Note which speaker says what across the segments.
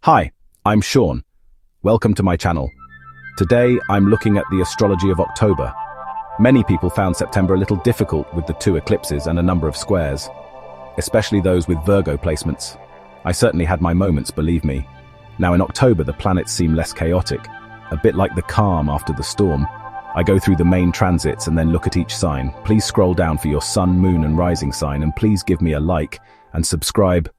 Speaker 1: Hi, I'm Sean. Welcome to my channel. Today, I'm looking at the astrology of October. Many people found September a little difficult with the 2 eclipses and a number of squares, especially those with Virgo placements. I certainly had my moments, believe me. Now in October, the planets seem less chaotic, a bit like the calm after the storm. I go through the main transits and then look at each sign. Please scroll down for your sun, moon, and rising sign, and please give me a like and subscribe.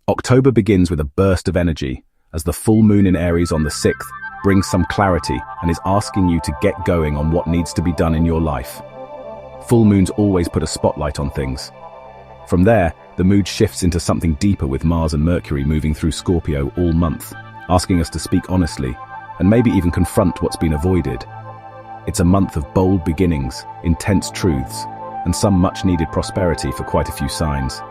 Speaker 1: October begins with a burst of energy, as the full moon in Aries on the 6th brings some clarity and is asking you to get going on what needs to be done in your life. Full moons always put a spotlight on things. From there, the mood shifts into something deeper with Mars and Mercury moving through Scorpio all month, asking us to speak honestly and maybe even confront what's been avoided. It's a month of bold beginnings, intense truths, and some much-needed prosperity for quite a few signs.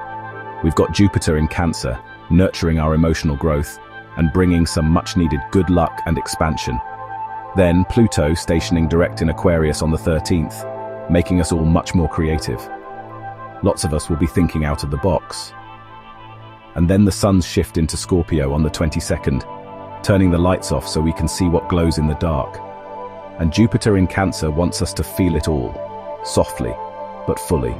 Speaker 1: We've got Jupiter in Cancer, nurturing our emotional growth and bringing some much-needed good luck and expansion. Then Pluto stationing direct in Aquarius on the 13th, making us all much more creative. Lots of us will be thinking out of the box. And then the sun's shift into Scorpio on the 22nd, turning the lights off so we can see what glows in the dark. And Jupiter in Cancer wants us to feel it all, softly, but fully.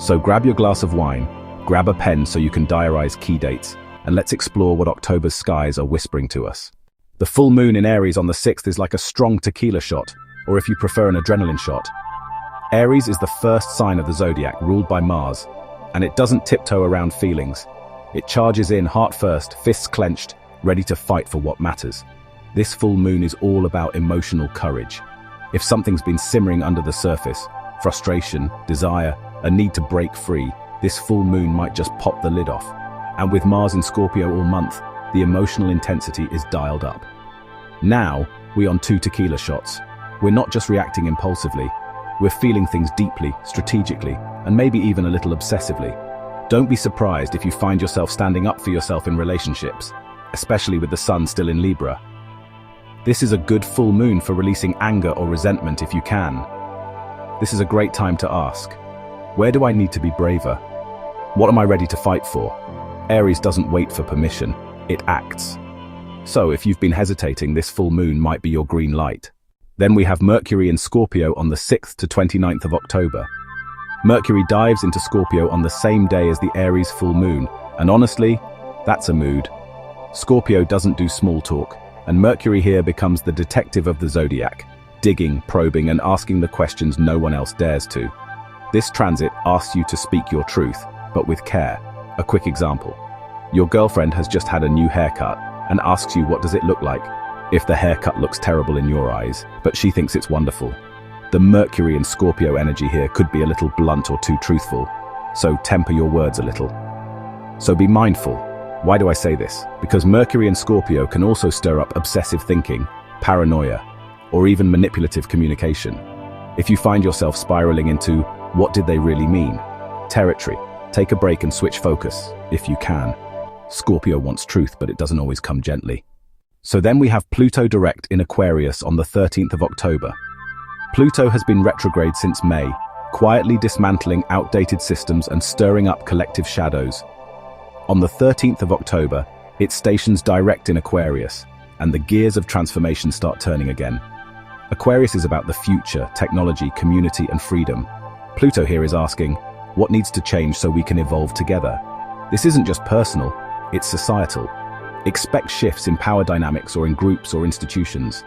Speaker 1: So grab your glass of wine, grab a pen so you can diarize key dates, and let's explore what October's skies are whispering to us. The full moon in Aries on the 6th is like a strong tequila shot, or if you prefer an adrenaline shot. Aries is the first sign of the zodiac, ruled by Mars, and it doesn't tiptoe around feelings. It charges in heart first, fists clenched, ready to fight for what matters. This full moon is all about emotional courage. If something's been simmering under the surface, frustration, desire, a need to break free, this full moon might just pop the lid off. And with Mars in Scorpio all month, the emotional intensity is dialed up. Now, we're on 2 tequila shots. We're not just reacting impulsively, we're feeling things deeply, strategically, and maybe even a little obsessively. Don't be surprised if you find yourself standing up for yourself in relationships, especially with the sun still in Libra. This is a good full moon for releasing anger or resentment if you can. This is a great time to ask, where do I need to be braver? What am I ready to fight for? Aries doesn't wait for permission, it acts. So if you've been hesitating, this full moon might be your green light. Then we have Mercury in Scorpio on the 6th to 29th of October. Mercury dives into Scorpio on the same day as the Aries full moon, and honestly, that's a mood. Scorpio doesn't do small talk, and Mercury here becomes the detective of the zodiac, digging, probing, and asking the questions no one else dares to. This transit asks you to speak your truth, but with care. A quick example. Your girlfriend has just had a new haircut and asks you what does it look like, if the haircut looks terrible in your eyes, but she thinks it's wonderful. The Mercury and Scorpio energy here could be a little blunt or too truthful, so temper your words a little. So be mindful. Why do I say this? Because Mercury and Scorpio can also stir up obsessive thinking, paranoia, or even manipulative communication. If you find yourself spiraling into what did they really mean territory, take a break and switch focus, if you can. Scorpio wants truth, but it doesn't always come gently. So then we have Pluto direct in Aquarius on the 13th of October. Pluto has been retrograde since May, quietly dismantling outdated systems and stirring up collective shadows. On the 13th of October, it stations direct in Aquarius, and the gears of transformation start turning again. Aquarius is about the future, technology, community, and freedom. Pluto here is asking, what needs to change so we can evolve together? This isn't just personal, it's societal. Expect shifts in power dynamics or in groups or institutions.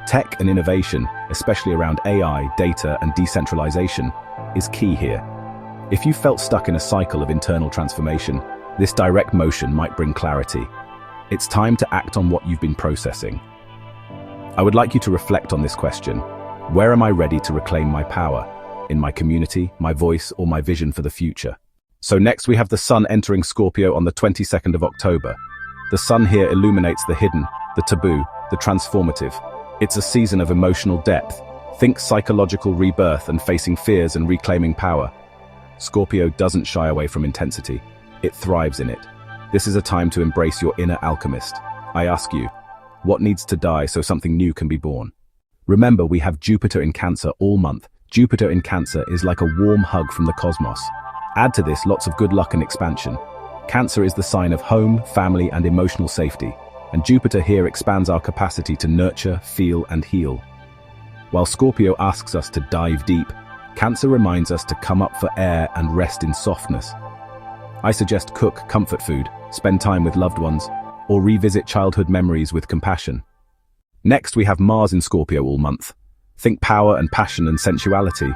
Speaker 1: Tech and innovation, especially around AI, data, and decentralization, is key here. If you felt stuck in a cycle of internal transformation, this direct motion might bring clarity. It's time to act on what you've been processing. I would like you to reflect on this question. Where am I ready to reclaim my power? In my community, my voice, or my vision for the future? So next we have the sun entering Scorpio on the 22nd of October. The sun here illuminates the hidden, the taboo, the transformative. It's a season of emotional depth. Think psychological rebirth and facing fears and reclaiming power. Scorpio doesn't shy away from intensity. It thrives in it. This is a time to embrace your inner alchemist. I ask you, what needs to die so something new can be born? Remember, we have Jupiter in Cancer all month. Jupiter in Cancer is like a warm hug from the cosmos. Add to this lots of good luck and expansion. Cancer is the sign of home, family, and emotional safety. and Jupiter here expands our capacity to nurture, feel, and heal. While Scorpio asks us to dive deep, Cancer reminds us to come up for air and rest in softness. I suggest cook comfort food, spend time with loved ones, or revisit childhood memories with compassion. Next, we have Mars in Scorpio all month. Think power and passion and sensuality.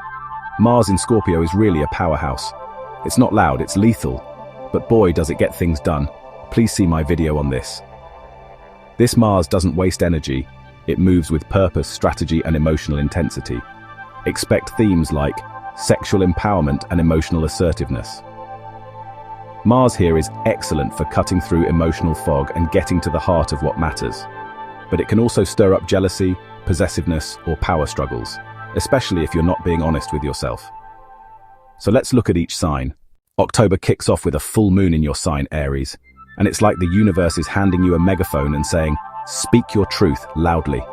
Speaker 1: Mars in Scorpio is really a powerhouse. It's not loud, it's lethal. But boy, does it get things done. Please see my video on this. This Mars doesn't waste energy. It moves with purpose, strategy, and emotional intensity. Expect themes like sexual empowerment and emotional assertiveness. Mars here is excellent for cutting through emotional fog and getting to the heart of what matters. But it can also stir up jealousy, possessiveness, or power struggles, especially if you're not being honest with yourself. So let's look at each sign. October kicks off with a full moon in your sign, Aries, and it's like the universe is handing you a megaphone and saying, "Speak your truth loudly."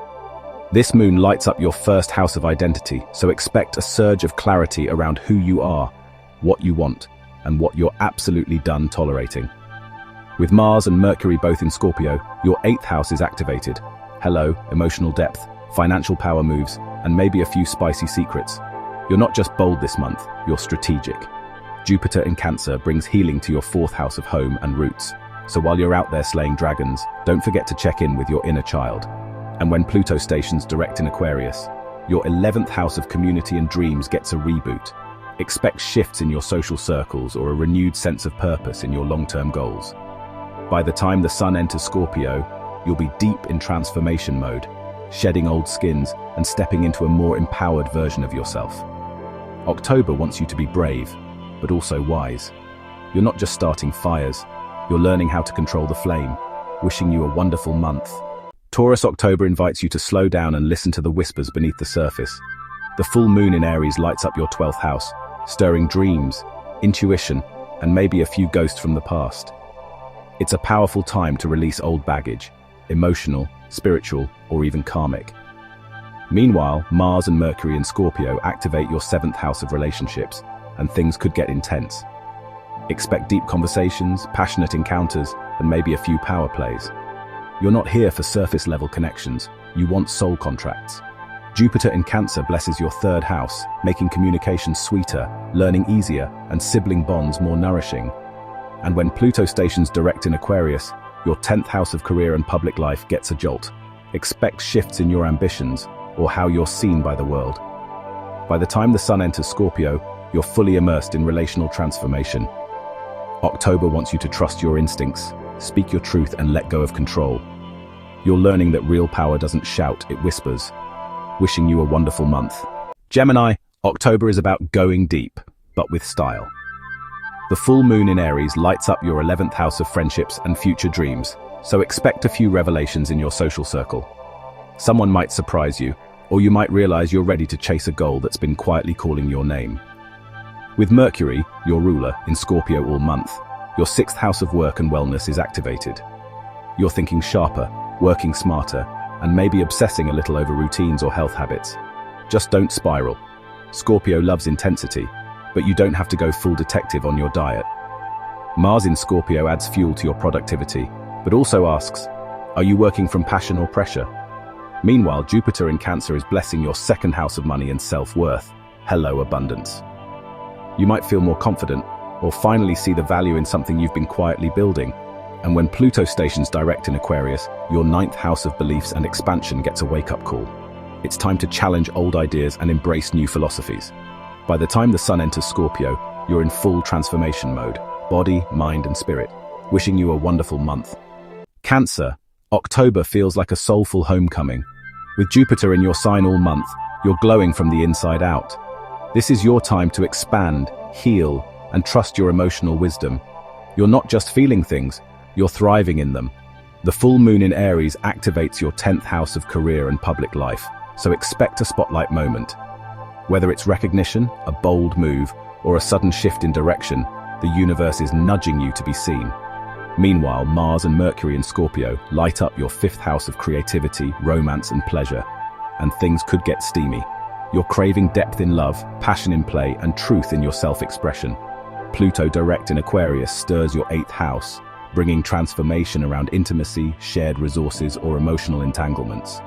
Speaker 1: This moon lights up your first house of identity, so expect a surge of clarity around who you are, what you want, and what you're absolutely done tolerating. With Mars and Mercury both in Scorpio, your 8th house is activated. Hello, emotional depth, financial power moves, and maybe a few spicy secrets. You're not just bold this month, you're strategic. Jupiter in Cancer brings healing to your 4th house of home and roots. So while you're out there slaying dragons, don't forget to check in with your inner child. And when Pluto stations direct in Aquarius, your 11th house of community and dreams gets a reboot. Expect shifts in your social circles or a renewed sense of purpose in your long-term goals. By the time the Sun enters Scorpio, you'll be deep in transformation mode, shedding old skins and stepping into a more empowered version of yourself. October wants you to be brave, but also wise. You're not just starting fires, you're learning how to control the flame. Wishing you a wonderful month. Taurus, October invites you to slow down and listen to the whispers beneath the surface. The full moon in Aries lights up your 12th house, stirring dreams, intuition, and maybe a few ghosts from the past. It's a powerful time to release old baggage, emotional, spiritual, or even karmic. Meanwhile, Mars and Mercury in Scorpio activate your 7th house of relationships, and things could get intense. Expect deep conversations, passionate encounters, and maybe a few power plays. You're not here for surface-level connections, you want soul contracts. Jupiter in Cancer blesses your 3rd house, making communication sweeter, learning easier, and sibling bonds more nourishing. And when Pluto stations direct in Aquarius, your 10th house of career and public life gets a jolt. Expect shifts in your ambitions, or how you're seen by the world. By the time the Sun enters Scorpio, you're fully immersed in relational transformation. October wants you to trust your instincts, speak your truth, and let go of control. You're learning that real power doesn't shout, it whispers. Wishing you a wonderful month. Gemini, October is about going deep, but with style. The full moon in Aries lights up your 11th house of friendships and future dreams, so expect a few revelations in your social circle. Someone might surprise you, or you might realize you're ready to chase a goal that's been quietly calling your name. With Mercury, your ruler, in Scorpio all month, your 6th house of work and wellness is activated. You're thinking sharper, working smarter, and maybe obsessing a little over routines or health habits. Just don't spiral. Scorpio loves intensity, but you don't have to go full detective on your diet. Mars in Scorpio adds fuel to your productivity, but also asks, are you working from passion or pressure? Meanwhile, Jupiter in Cancer is blessing your 2nd house of money and self-worth. Hello, abundance. You might feel more confident, or finally see the value in something you've been quietly building. And when Pluto stations direct in Aquarius, your 9th house of beliefs and expansion gets a wake-up call. It's time to challenge old ideas and embrace new philosophies. By the time the Sun enters Scorpio, you're in full transformation mode, body, mind, and spirit. Wishing you a wonderful month. Cancer, October feels like a soulful homecoming. With Jupiter in your sign all month, you're glowing from the inside out. This is your time to expand, heal, and trust your emotional wisdom. You're not just feeling things, you're thriving in them. The full moon in Aries activates your 10th house of career and public life, so expect a spotlight moment. Whether it's recognition, a bold move, or a sudden shift in direction, the universe is nudging you to be seen. Meanwhile, Mars and Mercury in Scorpio light up your 5th house of creativity, romance, and pleasure, and things could get steamy. You're craving depth in love, passion in play, and truth in your self-expression. Pluto direct in Aquarius stirs your 8th house, bringing transformation around intimacy, shared resources, or emotional entanglements.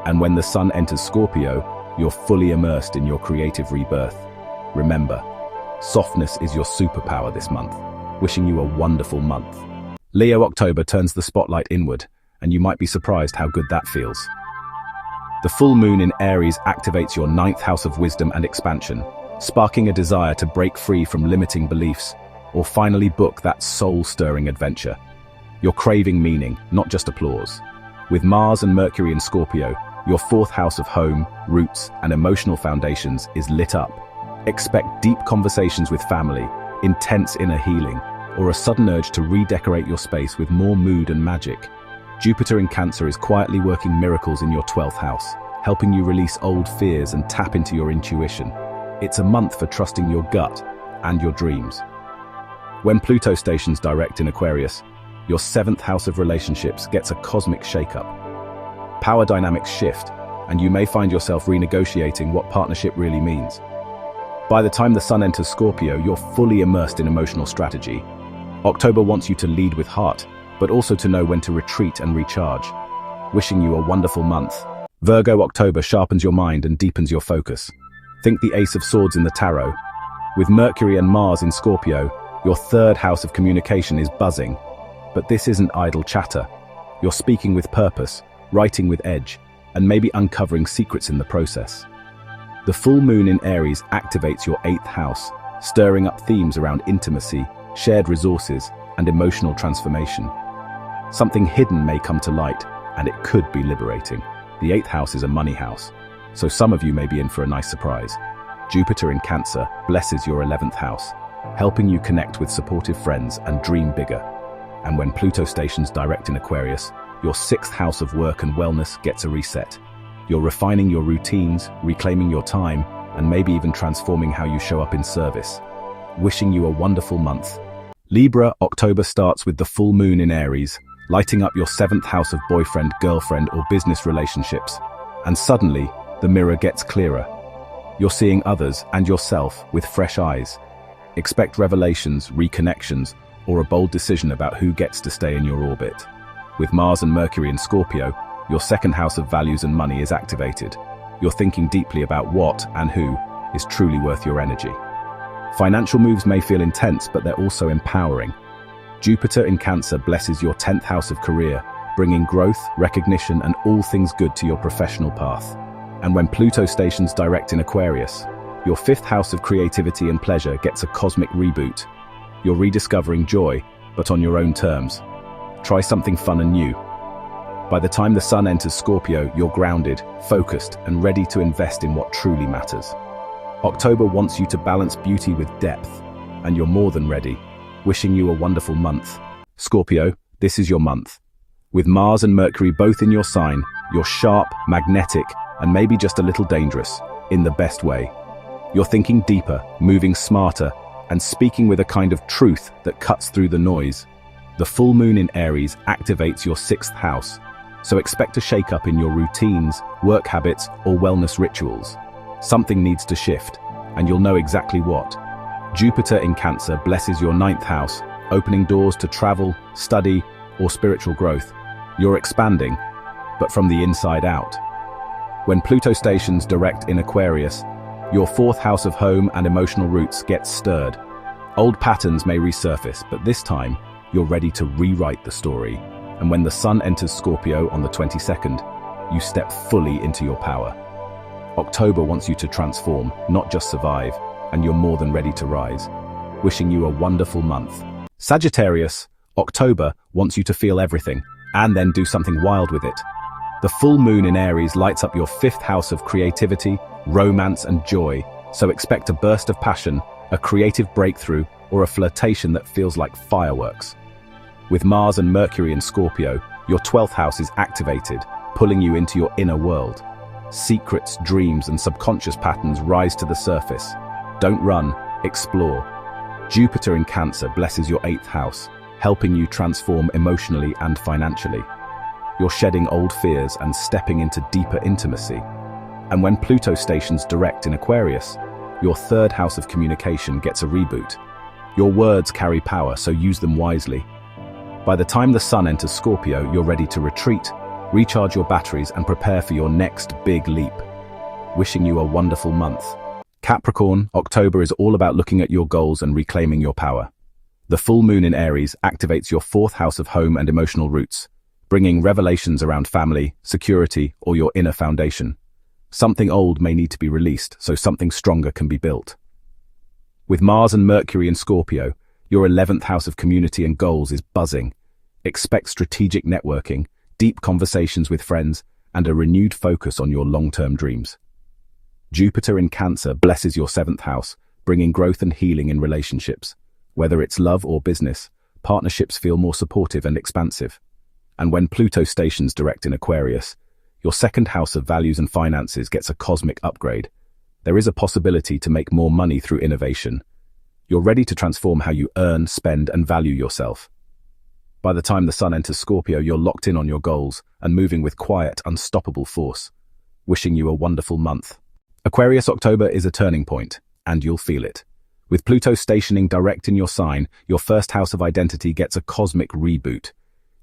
Speaker 1: And when the sun enters Scorpio, you're fully immersed in your creative rebirth. Remember, softness is your superpower this month. Wishing you a wonderful month. Leo, October turns the spotlight inward, and you might be surprised how good that feels. The full moon in Aries activates your ninth house of wisdom and expansion, sparking a desire to break free from limiting beliefs, or finally book that soul-stirring adventure. You're craving meaning, not just applause. With Mars and Mercury in Scorpio, your fourth house of home, roots, and emotional foundations is lit up. Expect deep conversations with family, intense inner healing, or a sudden urge to redecorate your space with more mood and magic. Jupiter in Cancer is quietly working miracles in your 12th house, helping you release old fears and tap into your intuition. It's a month for trusting your gut and your dreams. When Pluto stations direct in Aquarius, your 7th house of relationships gets a cosmic shakeup. Power dynamics shift, and you may find yourself renegotiating what partnership really means. By the time the sun enters Scorpio, you're fully immersed in emotional strategy. October wants you to lead with heart, but also to know when to retreat and recharge. Wishing you a wonderful month. Virgo, October sharpens your mind and deepens your focus. Think the Ace of Swords in the tarot. With Mercury and Mars in Scorpio, your 3rd house of communication is buzzing. But this isn't idle chatter. You're speaking with purpose, writing with edge, and maybe uncovering secrets in the process. The full moon in Aries activates your 8th house, stirring up themes around intimacy, shared resources, and emotional transformation. Something hidden may come to light, and it could be liberating. The 8th house is a money house, so some of you may be in for a nice surprise. Jupiter in Cancer blesses your 11th house, helping you connect with supportive friends and dream bigger. And when Pluto stations direct in Aquarius, your 6th house of work and wellness gets a reset. You're refining your routines, reclaiming your time, and maybe even transforming how you show up in service. Wishing you a wonderful month. Libra, October starts with the full moon in Aries, lighting up your 7th house of boyfriend, girlfriend, or business relationships. And suddenly, the mirror gets clearer. You're seeing others and yourself with fresh eyes. Expect revelations, reconnections, or a bold decision about who gets to stay in your orbit. With Mars and Mercury in Scorpio, your 2nd house of values and money is activated. You're thinking deeply about what and who is truly worth your energy. Financial moves may feel intense, but they're also empowering. Jupiter in Cancer blesses your 10th house of career, bringing growth, recognition, and all things good to your professional path. And when Pluto stations direct in Aquarius, your 5th house of creativity and pleasure gets a cosmic reboot. You're rediscovering joy, but on your own terms. Try something fun and new. By the time the sun enters Scorpio, you're grounded, focused, and ready to invest in what truly matters. October wants you to balance beauty with depth, and you're more than ready. Wishing you a wonderful month. Scorpio, this is your month. With Mars and Mercury both in your sign, you're sharp, magnetic, and maybe just a little dangerous, in the best way. You're thinking deeper, moving smarter, and speaking with a kind of truth that cuts through the noise. The full moon in Aries activates your 6th house, so expect a shake-up in your routines, work habits, or wellness rituals. Something needs to shift, and you'll know exactly what. Jupiter in Cancer blesses your 9th house, opening doors to travel, study, or spiritual growth. You're expanding, but from the inside out. When Pluto stations direct in Aquarius, your 4th house of home and emotional roots gets stirred. Old patterns may resurface, but this time, you're ready to rewrite the story. And when the sun enters Scorpio on the 22nd, you step fully into your power. October wants you to transform, not just survive, and you're more than ready to rise. Wishing you a wonderful month. Sagittarius, October wants you to feel everything, and then do something wild with it. The full moon in Aries lights up your 5th house of creativity, romance, and joy, so expect a burst of passion, a creative breakthrough, or a flirtation that feels like fireworks. With Mars and Mercury in Scorpio, your 12th house is activated, pulling you into your inner world. Secrets, dreams, and subconscious patterns rise to the surface. Don't run, explore. Jupiter in Cancer blesses your 8th house, helping you transform emotionally and financially. You're shedding old fears and stepping into deeper intimacy. And when Pluto stations direct in Aquarius, your 3rd house of communication gets a reboot. Your words carry power, so use them wisely. By the time the sun enters Scorpio, you're ready to retreat, recharge your batteries, and prepare for your next big leap. Wishing you a wonderful month. Capricorn, October is all about looking at your goals and reclaiming your power. The full moon in Aries activates your fourth house of home and emotional roots, bringing revelations around family, security, or your inner foundation. Something old may need to be released so something stronger can be built. With Mars and Mercury in Scorpio, your 11th house of community and goals is buzzing. Expect strategic networking, deep conversations with friends, and a renewed focus on your long-term dreams. Jupiter in Cancer blesses your 7th house, bringing growth and healing in relationships. Whether it's love or business, partnerships feel more supportive and expansive. And when Pluto stations direct in Aquarius, your 2nd house of values and finances gets a cosmic upgrade. There is a possibility to make more money through innovation. You're ready to transform how you earn, spend, and value yourself. By the time the sun enters Scorpio, you're locked in on your goals and moving with quiet, unstoppable force. Wishing you a wonderful month. Aquarius October is a turning point, and you'll feel it. With Pluto stationing direct in your sign, your 1st house of identity gets a cosmic reboot.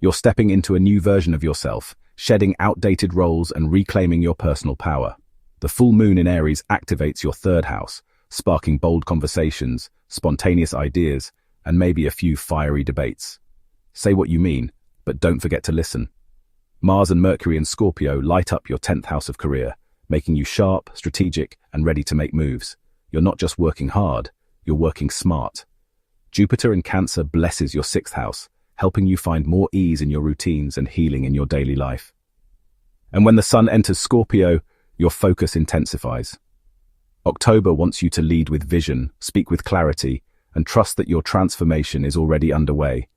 Speaker 1: You're stepping into a new version of yourself, shedding outdated roles and reclaiming your personal power. The full moon in Aries activates your 3rd house, sparking bold conversations, spontaneous ideas, and maybe a few fiery debates. Say what you mean, but don't forget to listen. Mars and Mercury in Scorpio light up your 10th house of career, making you sharp, strategic, and ready to make moves. You're not just working hard, you're working smart. Jupiter in Cancer blesses your 6th house, helping you find more ease in your routines and healing in your daily life. And when the sun enters Scorpio, your focus intensifies. October wants you to lead with vision, speak with clarity, and trust that your transformation is already underway.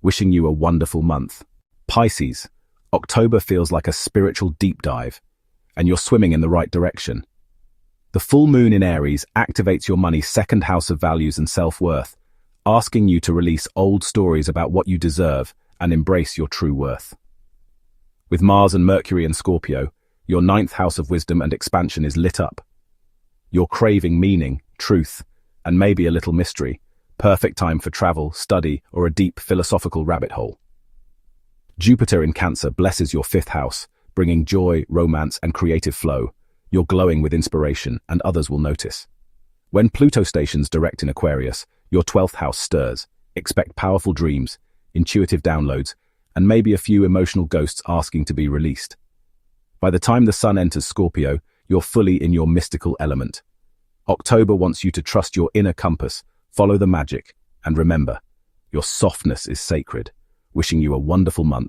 Speaker 1: Wishing you a wonderful month. Pisces, October feels like a spiritual deep dive, and you're swimming in the right direction. The full moon in Aries activates your money's 2nd house of values and self-worth, asking you to release old stories about what you deserve and embrace your true worth. With Mars and Mercury in Scorpio, your 9th house of wisdom and expansion is lit up. You're craving meaning, truth, and maybe a little mystery. Perfect time for travel, study, or a deep philosophical rabbit hole. Jupiter in Cancer blesses your 5th house, bringing joy, romance, and creative flow. You're glowing with inspiration, and others will notice. When Pluto stations direct in Aquarius, your 12th house stirs. Expect powerful dreams, intuitive downloads, and maybe a few emotional ghosts asking to be released. By the time the sun enters Scorpio, you're fully in your mystical element. October wants you to trust your inner compass, follow the magic, and remember, your softness is sacred. Wishing you a wonderful month.